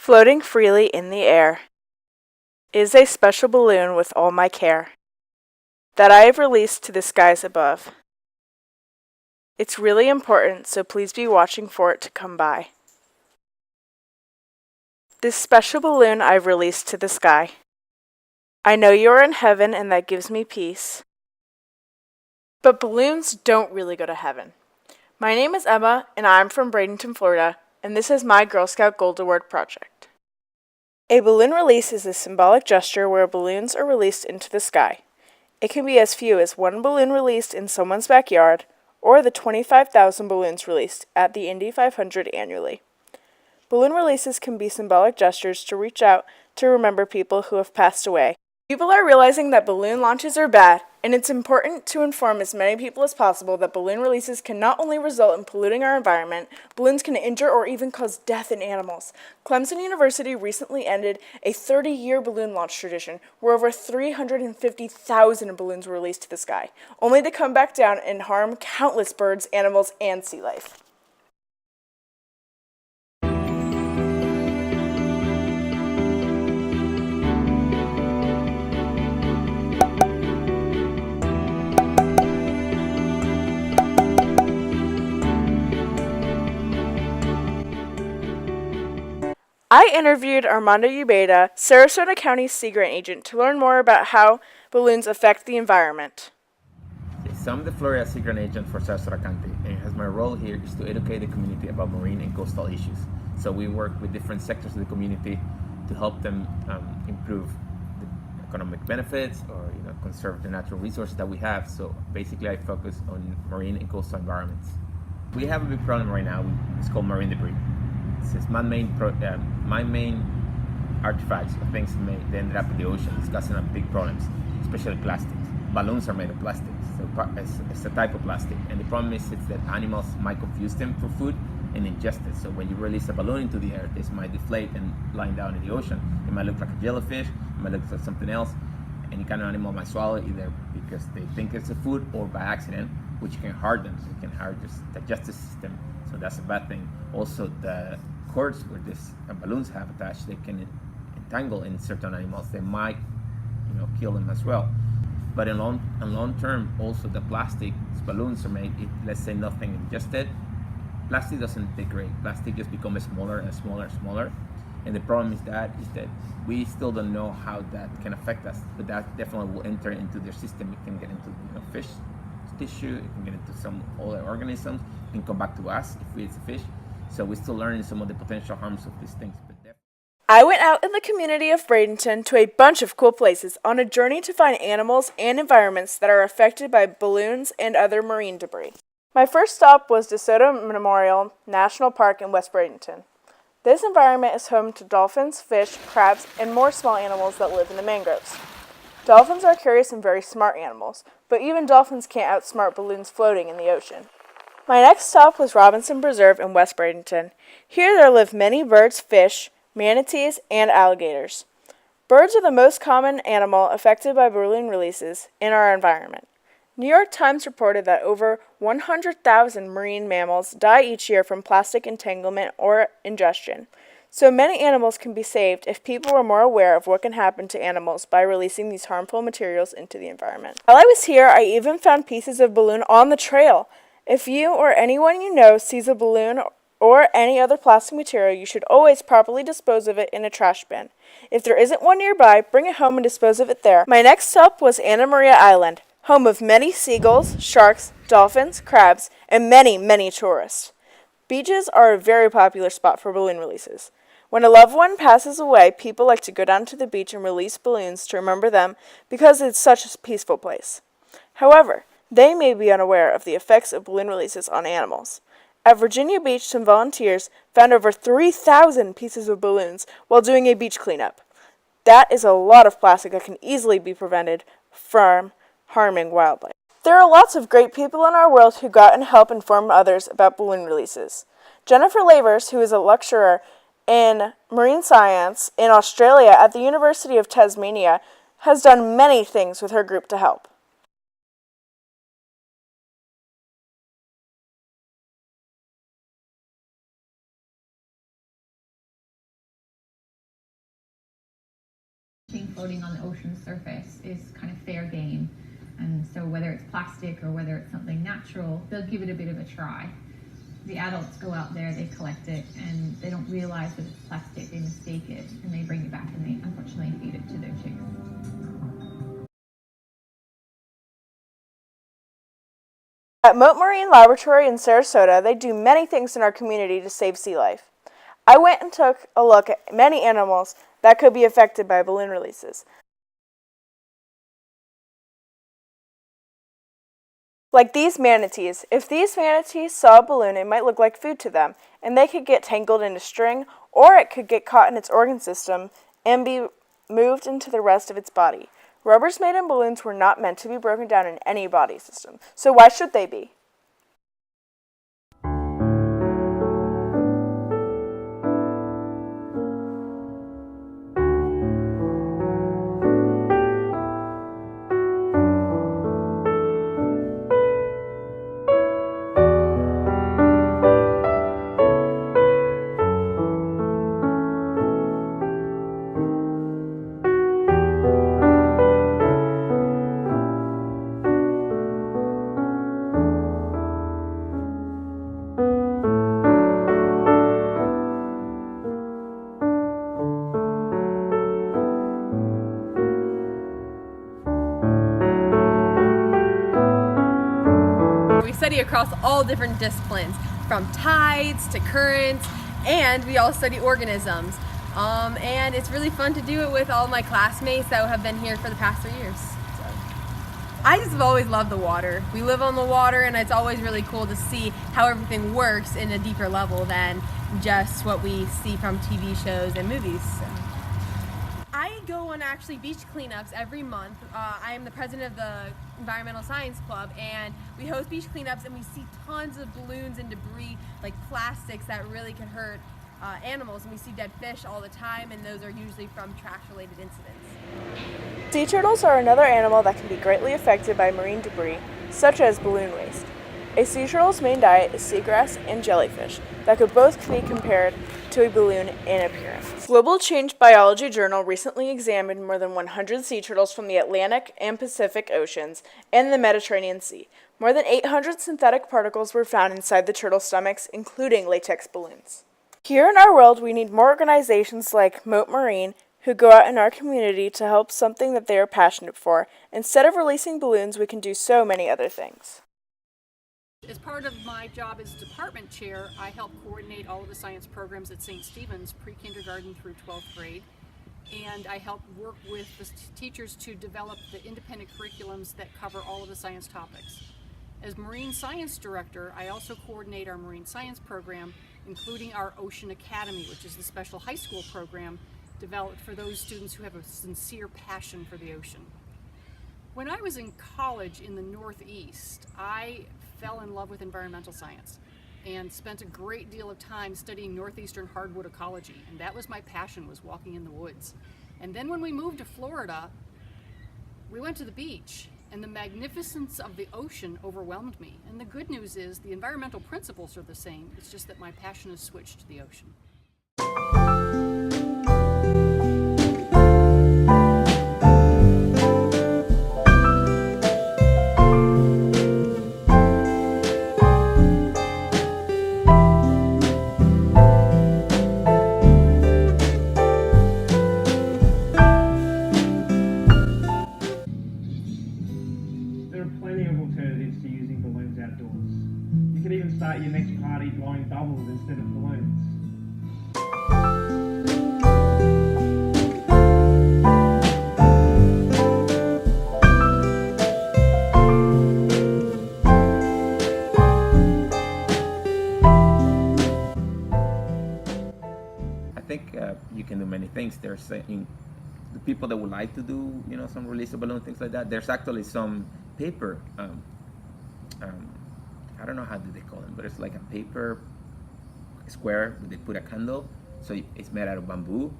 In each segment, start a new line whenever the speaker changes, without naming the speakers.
Floating freely in the air is a special balloon with all my care that I have released to the skies above. It's really important, so please be watching for it to come by. This special balloon I've released to the sky. I know you are in heaven and that gives me peace. But balloons don't really go to heaven. My name is Emma and I'm from Bradenton, Florida, and this is my Girl Scout Gold Award project. A balloon release is a symbolic gesture where balloons are released into the sky. It can be as few as one balloon released in someone's backyard, or the 25,000 balloons released at the Indy 500 annually. Balloon releases can be symbolic gestures to reach out to remember people who have passed away. People are realizing that balloon launches are bad, and it's important to inform as many people as possible that balloon releases can not only result in polluting our environment, balloons can injure or even cause death in animals. Clemson University recently ended a 30-year balloon launch tradition where over 350,000 balloons were released to the sky, only to come back down and harm countless birds, animals, and sea life. I interviewed Armando Ubeda, Sarasota County's Sea Grant agent, to learn more about how balloons affect the environment.
So I'm the Florida Sea Grant agent for Sarasota County, and as my role here is to educate the community about marine and coastal issues. So we work with different sectors of the community to help them improve the economic benefits or conserve the natural resources that we have. So basically I focus on marine and coastal environments. We have a big problem right now. It's called marine debris. It's my main artifacts or things they ended up in the ocean. It's causing up big problems, especially plastics. Balloons are made of plastic, so it's a type of plastic. And the problem is that animals might confuse them for food and ingest it. So when you release a balloon into the air, this might deflate and lying down in the ocean. It might look like a jellyfish, it might look like something else. Any kind of animal might swallow it either because they think it's a food or by accident, which can hurt them. It can hurt just the digestive system. So that's a bad thing. Also, the cords where these balloons have attached, they can entangle in certain animals. They might, kill them as well. But in long term, also the plastic balloons are made. If, let's say nothing ingested, plastic doesn't degrade. Plastic just becomes smaller and smaller and smaller. And the problem is that we still don't know how that can affect us. But that definitely will enter into their system. It can get into fish tissue. It can get into some other organisms. It can come back to us if we eat the fish. So we're still learning some of the potential harms of these things.
I went out in the community of Bradenton to a bunch of cool places on a journey to find animals and environments that are affected by balloons and other marine debris. My first stop was DeSoto Memorial National Park in West Bradenton. This environment is home to dolphins, fish, crabs, and more small animals that live in the mangroves. Dolphins are curious and very smart animals, but even dolphins can't outsmart balloons floating in the ocean. My next stop was Robinson Preserve in West Bradenton. Here there live many birds, fish, manatees, and alligators. Birds are the most common animal affected by balloon releases in our environment. New York Times reported that over 100,000 marine mammals die each year from plastic entanglement or ingestion. So many animals can be saved if people were more aware of what can happen to animals by releasing these harmful materials into the environment. While I was here, I even found pieces of balloon on the trail. If you or anyone you know sees a balloon or any other plastic material, you should always properly dispose of it in a trash bin. If there isn't one nearby, bring it home and dispose of it there. My next stop was Anna Maria Island, home of many seagulls, sharks, dolphins, crabs, and many, many tourists. Beaches are a very popular spot for balloon releases. When a loved one passes away, people like to go down to the beach and release balloons to remember them because it's such a peaceful place. However, they may be unaware of the effects of balloon releases on animals. At Virginia Beach, some volunteers found over 3,000 pieces of balloons while doing a beach cleanup. That is a lot of plastic that can easily be prevented from harming wildlife. There are lots of great people in our world who go out and help inform others about balloon releases. Jennifer Lavers, who is a lecturer in marine science in Australia at the University of Tasmania, has done many things with her group to help.
floating on the ocean surface is kind of fair game. And so whether it's plastic or whether it's something natural, they'll give it a bit of a try. The adults go out there, they collect it, and they don't realize that it's plastic, they mistake it, and they bring it back and they unfortunately feed it to their chicks.
At Mote Marine Laboratory in Sarasota, they do many things in our community to save sea life. I went and took a look at many animals that could be affected by balloon releases. Like these manatees. If these manatees saw a balloon, it might look like food to them, and they could get tangled in a string, or it could get caught in its organ system and be moved into the rest of its body. Rubbers made in balloons were not meant to be broken down in any body system, so why should they be?
We study across all different disciplines, from tides to currents, and we all study organisms. And it's really fun to do it with all my classmates that have been here for the past 3 years. So, I just have always loved the water. We live on the water, and it's always really cool to see how everything works in a deeper level than just what we see from TV shows and movies. So. I go on actually beach cleanups every month. I am the president of the Environmental Science Club, and we host beach cleanups, and we see tons of balloons and debris like plastics that really can hurt animals, and we see dead fish all the time, and those are usually from trash-related incidents.
Sea turtles are another animal that can be greatly affected by marine debris, such as balloon waste. A sea turtle's main diet is seagrass and jellyfish that could both be compared to a balloon in appearance. Global Change Biology Journal recently examined more than 100 sea turtles from the Atlantic and Pacific Oceans and the Mediterranean Sea. More than 800 synthetic particles were found inside the turtle stomachs, including latex balloons. Here in our world, we need more organizations like Mote Marine who go out in our community to help something that they are passionate for. Instead of releasing balloons, we can do so many other things.
As part of my job as department chair, I help coordinate all of the science programs at St. Stephen's, pre-kindergarten through 12th grade, and I help work with the teachers to develop the independent curriculums that cover all of the science topics. As Marine Science Director, I also coordinate our Marine Science program, including our Ocean Academy, which is the special high school program developed for those students who have a sincere passion for the ocean. When I was in college in the Northeast, I fell in love with environmental science and spent a great deal of time studying northeastern hardwood ecology, and that was my passion, was walking in the woods. And then when we moved to Florida, we went to the beach, and the magnificence of the ocean overwhelmed me. And the good news is the environmental principles are the same, it's just that my passion has switched to the ocean.
Start your next party blowing bubbles instead of balloons.
I think you can do many things. There's saying the people that would like to do, some release a balloon, things like that. There's actually some paper. I don't know how do they call them, but it's like a paper square. They put a candle, so it's made out of bamboo,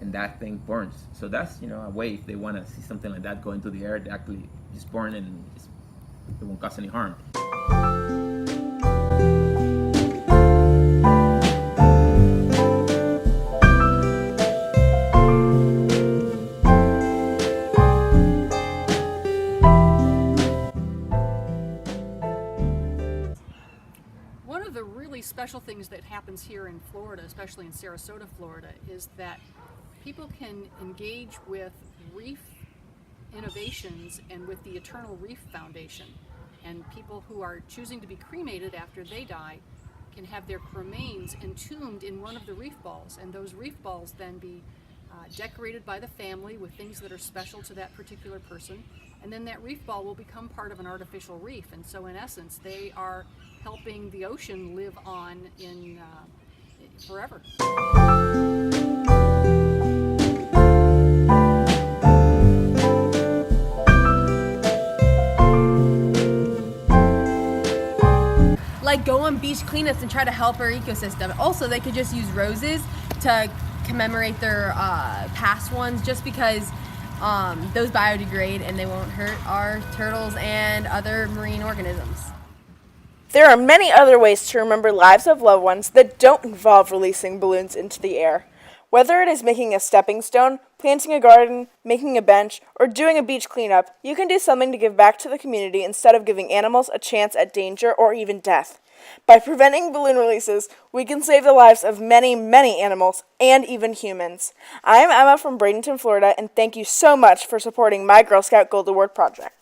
and that thing burns. So that's a way if they want to see something like that go into the air, they actually just burn and it won't cause any harm.
special things that happens here in Florida, especially in Sarasota, Florida, is that people can engage with reef innovations and with the Eternal Reef Foundation. And people who are choosing to be cremated after they die can have their remains entombed in one of the reef balls, and those reef balls then be decorated by the family with things that are special to that particular person, and then that reef ball will become part of an artificial reef. And so in essence they are helping the ocean live on in forever.
Like go on beach cleanups and try to help our ecosystem. Also, they could just use roses to commemorate their past ones, just because those biodegrade and they won't hurt our turtles and other marine organisms.
There are many other ways to remember lives of loved ones that don't involve releasing balloons into the air. Whether it is making a stepping stone, planting a garden, making a bench, or doing a beach cleanup, you can do something to give back to the community instead of giving animals a chance at danger or even death. By preventing balloon releases, we can save the lives of many, many animals and even humans. I am Emma from Bradenton, Florida, and thank you so much for supporting my Girl Scout Gold Award project.